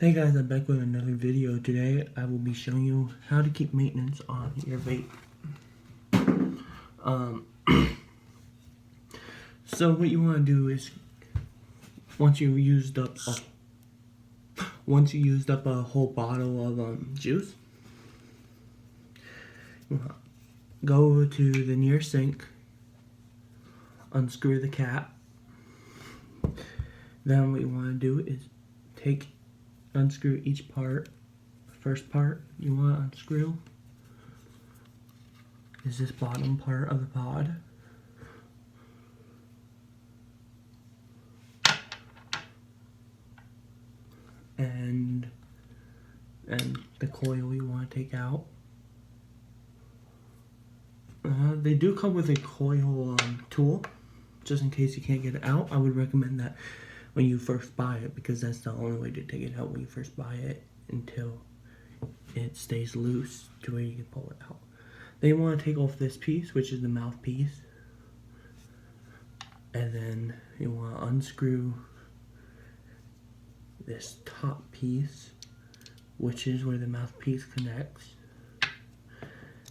Hey guys, I'm back with another video. Today I will be showing you how to keep maintenance on your vape. So what you want to do is once you used up a whole bottle of juice, go to the near sink, unscrew the cap. Then what you want to do is unscrew each part. First part you want to unscrew is this bottom part of the pod. And the coil you want to take out. They do come with a coil tool, just in case you can't get it out. I would recommend that when you first buy it, because that's the only way to take it out when you first buy it until it stays loose to where you can pull it out. Then you want to take off this piece, which is the mouthpiece, and then you want to unscrew this top piece, which is where the mouthpiece connects.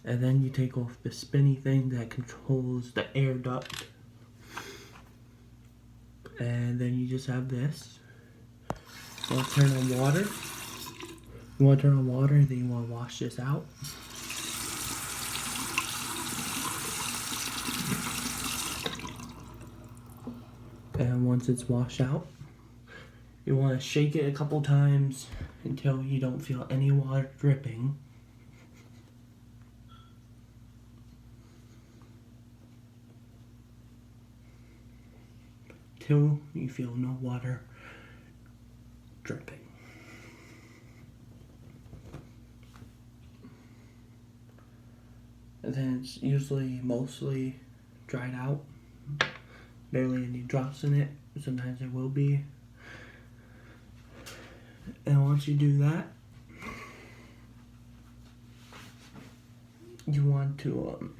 And then you take off the spinny thing that controls the air duct. And then you just have this. You want to turn on water. You want to turn on water, then you want to wash this out. And once it's washed out, you want to shake it a couple times until you don't feel any water dripping. Till you feel no water dripping. And then it's usually mostly dried out. Barely any drops in it. Sometimes there will be. And once you do that, you want to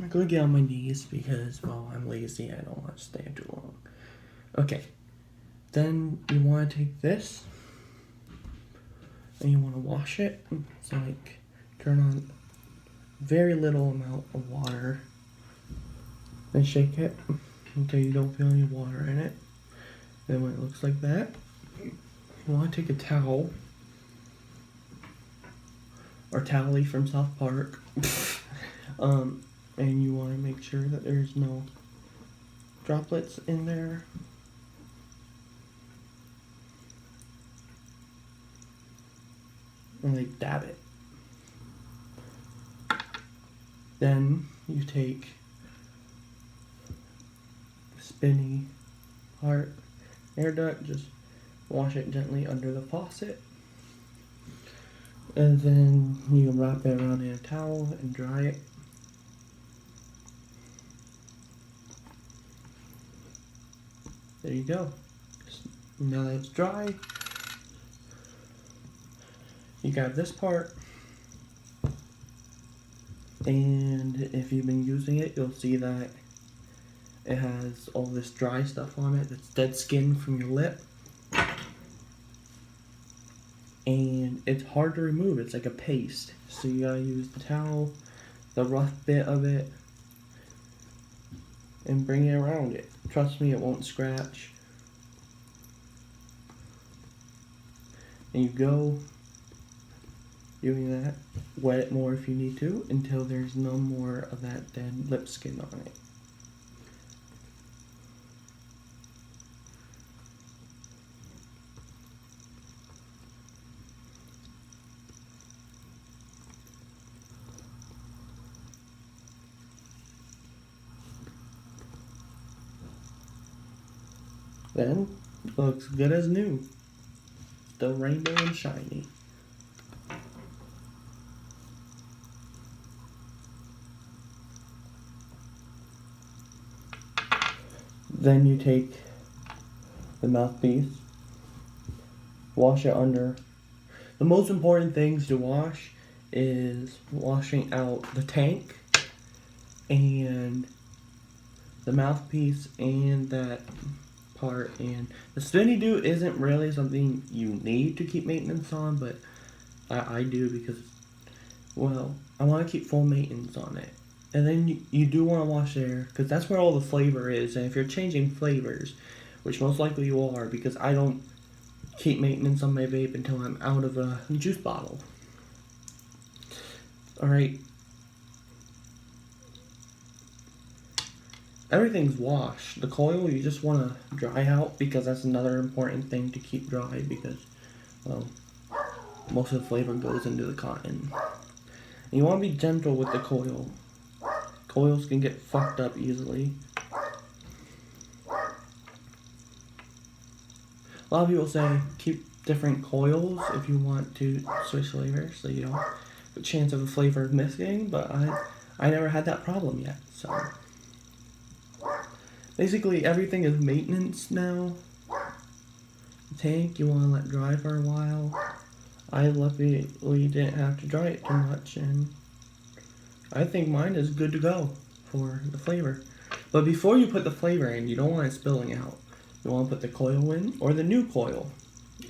I'm gonna get on my knees because, well, I'm lazy. I don't want to stand too long. Okay. Then you want to take this and you want to wash it. So, like, turn on very little amount of water and shake it until you don't feel any water in it. Then when it looks like that, you want to take a towel, or Towelly from South Park, and you want to make sure that there's no droplets in there. And like dab it. Then you take the spinny part, air duct, just wash it gently under the faucet. And then you can wrap it around in a towel and dry it. There you go. Now that it's dry, you got this part. And if you've been using it, you'll see that it has all this dry stuff on it. That's dead skin from your lip. And it's hard to remove. It's like a paste. So you gotta use the towel, the rough bit of it, and bring it around it. Trust me, it won't scratch. And you go doing that. Wet it more if you need to until there's no more of that dead lip skin on it. Then, looks good as new. Still rainbow and shiny. Then you take the mouthpiece, wash it under. The most important things to wash is washing out the tank and the mouthpiece and that part, and the spinny do isn't really something you need to keep maintenance on, but I do because, well, I want to keep full maintenance on it. And then you do want to wash air, because that's where all the flavor is, and if you're changing flavors, which most likely you are, because I don't keep maintenance on my vape until I'm out of a juice bottle. Alright. Everything's washed. The coil you just want to dry out, because that's another important thing to keep dry, because, well, most of the flavor goes into the cotton. And you want to be gentle with the coil. Coils can get fucked up easily. A lot of people say keep different coils if you want to switch flavors, so you don't have a chance of a flavor missing, but I never had that problem yet, so. Basically everything is maintenance now. The tank you want to let dry for a while. I luckily didn't have to dry it too much, and I think mine is good to go for the flavor. But before you put the flavor in, you don't want it spilling out. You want to put the coil in, or the new coil,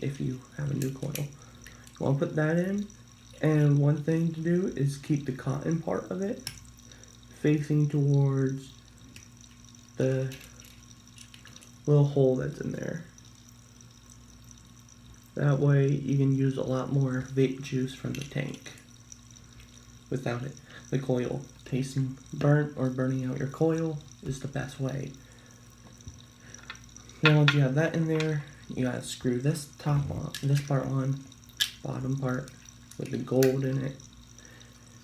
if you have a new coil. You want to put that in, and one thing to do is keep the cotton part of it facing towards the little hole that's in there. That way you can use a lot more vape juice from the tank without it. The coil tasting burnt or burning out your coil is the best way. Then once you have that in there, you gotta screw this top on, this part on, bottom part with the gold in it.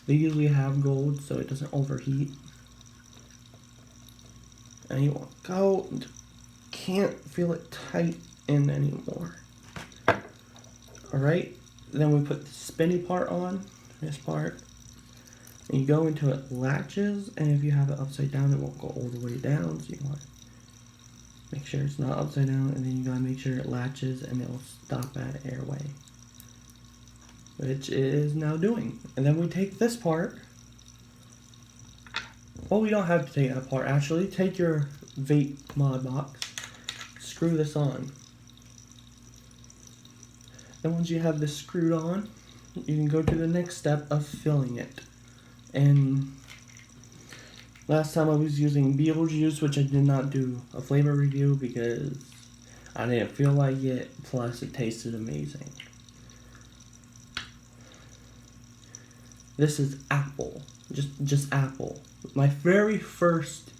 They usually have gold so it doesn't overheat. And you want to go, can't feel it tight in anymore. Alright, then we put the spinny part on, this part. And you go until it latches, and if you have it upside down, it won't go all the way down, so you want to make sure it's not upside down, and then you gotta make sure it latches and it'll stop at airway. Which it is now doing. And then we take this part. Well, we don't have to take that part actually. Take your vape mod box, screw this on. And once you have this screwed on, you can go to the next step of filling it. And last time I was using Beetlejuice, which I did not do a flavor review because I didn't feel like it, plus it tasted amazing. This is apple, just apple. My very first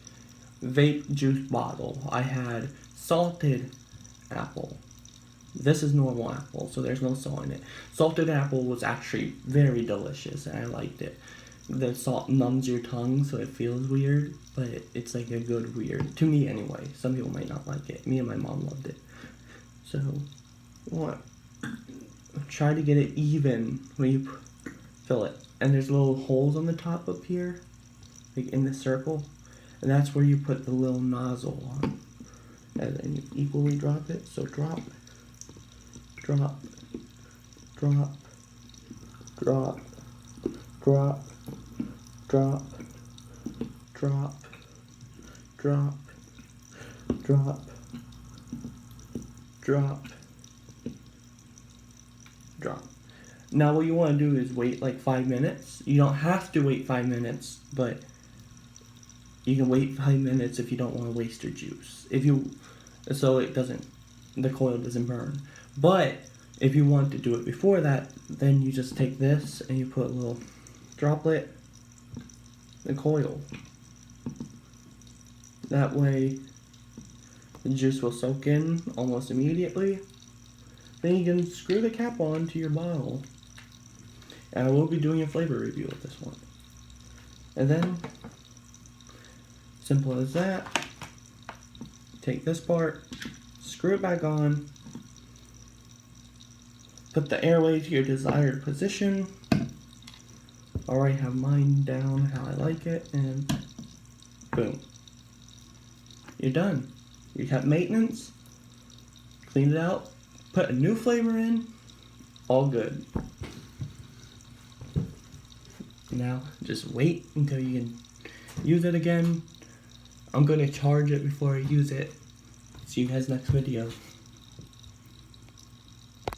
vape juice bottle, I had salted apple. This is normal apple, so there's no salt in it. Salted apple was actually very delicious, and I liked it. The salt numbs your tongue, so it feels weird, but it's like a good weird. To me, anyway. Some people might not like it. Me and my mom loved it. So, what? Try to get it even when you fill it. And there's little holes on the top up here, like in the circle, and that's where you put the little nozzle on. And then you equally drop it. So drop, drop, drop, drop, drop, drop, drop, drop, drop, drop, drop. Now what you want to do is wait like 5 minutes. You don't have to wait 5 minutes, but you can wait 5 minutes if you don't want to waste your juice. So it doesn't, the coil doesn't burn. But if you want to do it before that, then you just take this and you put a little droplet in the coil. That way the juice will soak in almost immediately. Then you can screw the cap on to your bottle. And I will be doing a flavor review of this one. And then, simple as that. Take this part, screw it back on, put the airway to your desired position. Already have mine down how I like it, and boom. You're done. You have maintenance, clean it out, put a new flavor in, all good. Now, just wait until you can use it again. I'm going to charge it before I use it. See you guys next video.